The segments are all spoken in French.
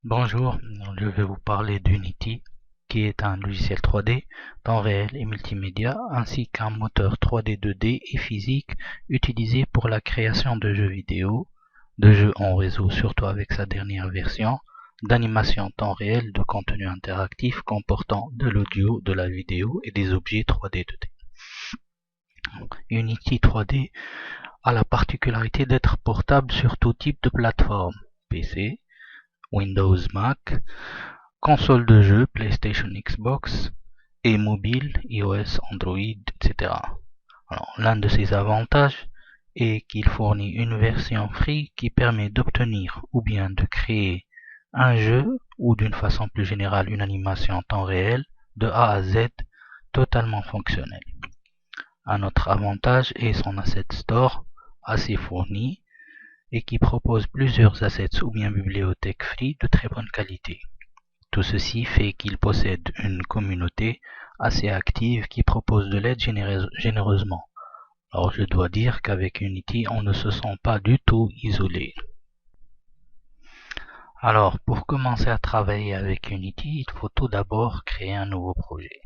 Bonjour, je vais vous parler d'Unity, qui est un logiciel 3D, temps réel et multimédia, ainsi qu'un moteur 3D 2D et physique utilisé pour la création de jeux vidéo, de jeux en réseau, surtout avec sa dernière version, d'animation temps réel, de contenu interactif comportant de l'audio, de la vidéo et des objets 3D 2D. Unity 3D a la particularité d'être portable sur tout type de plateforme, PC, Windows, Mac, console de jeu PlayStation, Xbox et mobile iOS, Android, etc. Alors, l'un de ses avantages est qu'il fournit une version free qui permet d'obtenir ou bien de créer un jeu ou d'une façon plus générale une animation en temps réel de A à Z totalement fonctionnelle. Un autre avantage est son Asset Store assez fourni et qui propose plusieurs assets ou bien bibliothèques free de très bonne qualité. Tout ceci fait qu'il possède une communauté assez active qui propose de l'aide généreusement. Alors je dois dire qu'avec Unity, on ne se sent pas du tout isolé. Alors pour commencer à travailler avec Unity, il faut tout d'abord créer un nouveau projet.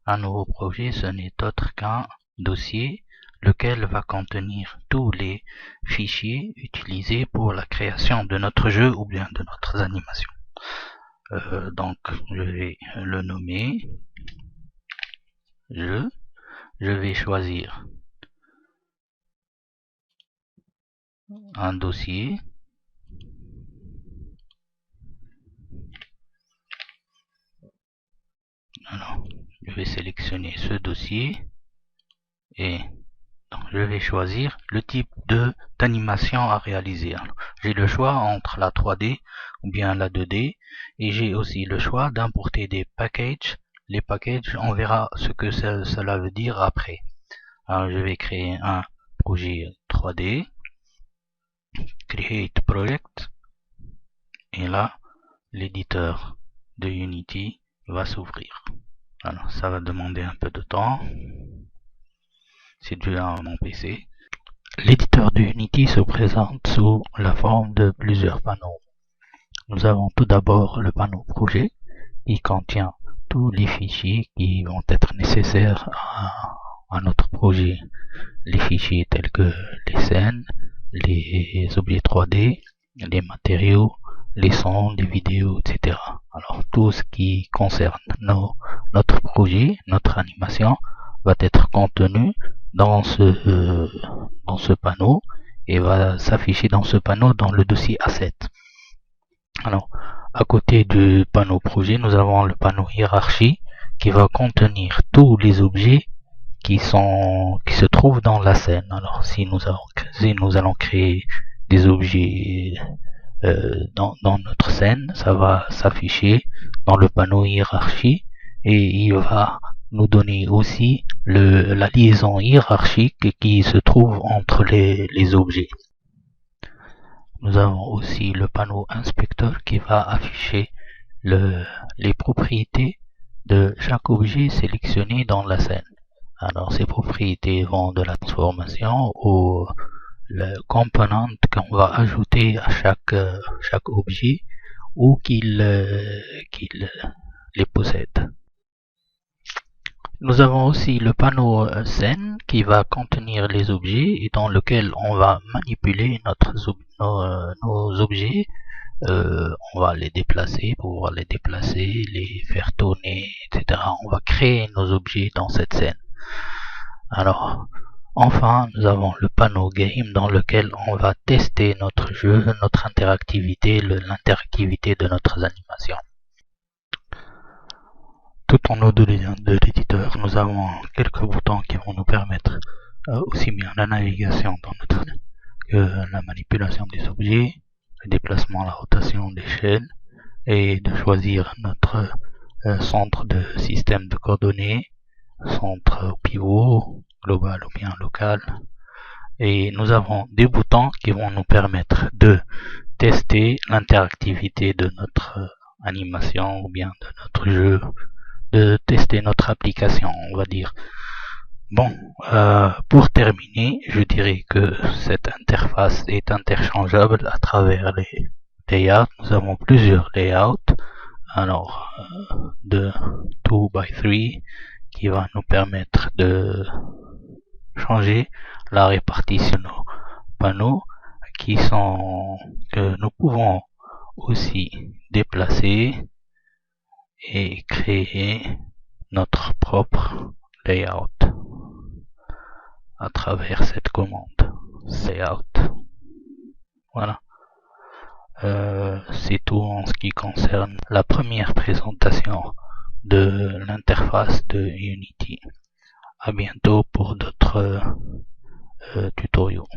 Un nouveau projet, ce n'est autre qu'un dossier lequel va contenir tous les fichiers utilisés pour la création de notre jeu ou bien de notre animation. Donc je vais le nommer jeu. Je vais choisir un dossier. Alors, je vais sélectionner ce dossier et je vais choisir le type d'animation à réaliser. J'ai le choix entre la 3D ou bien la 2D et j'ai aussi le choix d'importer des packages. Les packages, on verra ce que cela veut dire après. Alors je vais créer un projet 3D, Create Project, et là l'éditeur de Unity va s'ouvrir. Alors ça va demander un peu de temps. C'est dû à mon PC. L'éditeur de Unity se présente sous la forme de plusieurs panneaux. Nous avons tout d'abord le panneau projet qui contient tous les fichiers qui vont être nécessaires à notre projet. Les fichiers tels que les scènes, les objets 3D, les matériaux, les sons, les vidéos, etc. Alors tout ce qui concerne notre projet, notre animation, va être contenu dans ce panneau et va s'afficher dans ce panneau dans le dossier Asset. Alors, à côté du panneau projet, nous avons le panneau hiérarchie qui va contenir tous les objets qui se trouvent dans la scène. Alors, si nous allons créer des objets dans notre scène, ça va s'afficher dans le panneau hiérarchie et il va nous donner aussi la liaison hiérarchique qui se trouve entre les objets. Nous avons aussi le panneau inspecteur qui va afficher les propriétés de chaque objet sélectionné dans la scène. Alors ces propriétés vont de la transformation aux composantes qu'on va ajouter à chaque objet ou qu'il les possède. Nous avons aussi le panneau scène qui va contenir les objets et dans lequel on va manipuler nos objets. On va les déplacer, pouvoir les déplacer, les faire tourner, etc. On va créer nos objets dans cette scène. Alors, enfin, nous avons le panneau game dans lequel on va tester notre jeu, notre interactivité, l'interactivité de notre animation. Tout en haut de l'éditeur, nous avons quelques boutons qui vont nous permettre aussi bien la navigation que la manipulation des objets, le déplacement, la rotation des chaînes et de choisir notre centre de système de coordonnées, centre pivot, global ou bien local. Et nous avons des boutons qui vont nous permettre de tester l'interactivité de notre animation ou bien de notre jeu, de tester notre application, on va dire. Bon, pour terminer, je dirais que cette interface est interchangeable à travers layout, nous avons plusieurs layouts. Alors, de 2 by 3 qui va nous permettre de changer la répartition de nos panneaux que nous pouvons aussi déplacer et créer notre propre layout à travers cette commande layout. Voilà. C'est tout en ce qui concerne la première présentation de l'interface de Unity. À bientôt pour d'autres tutoriaux.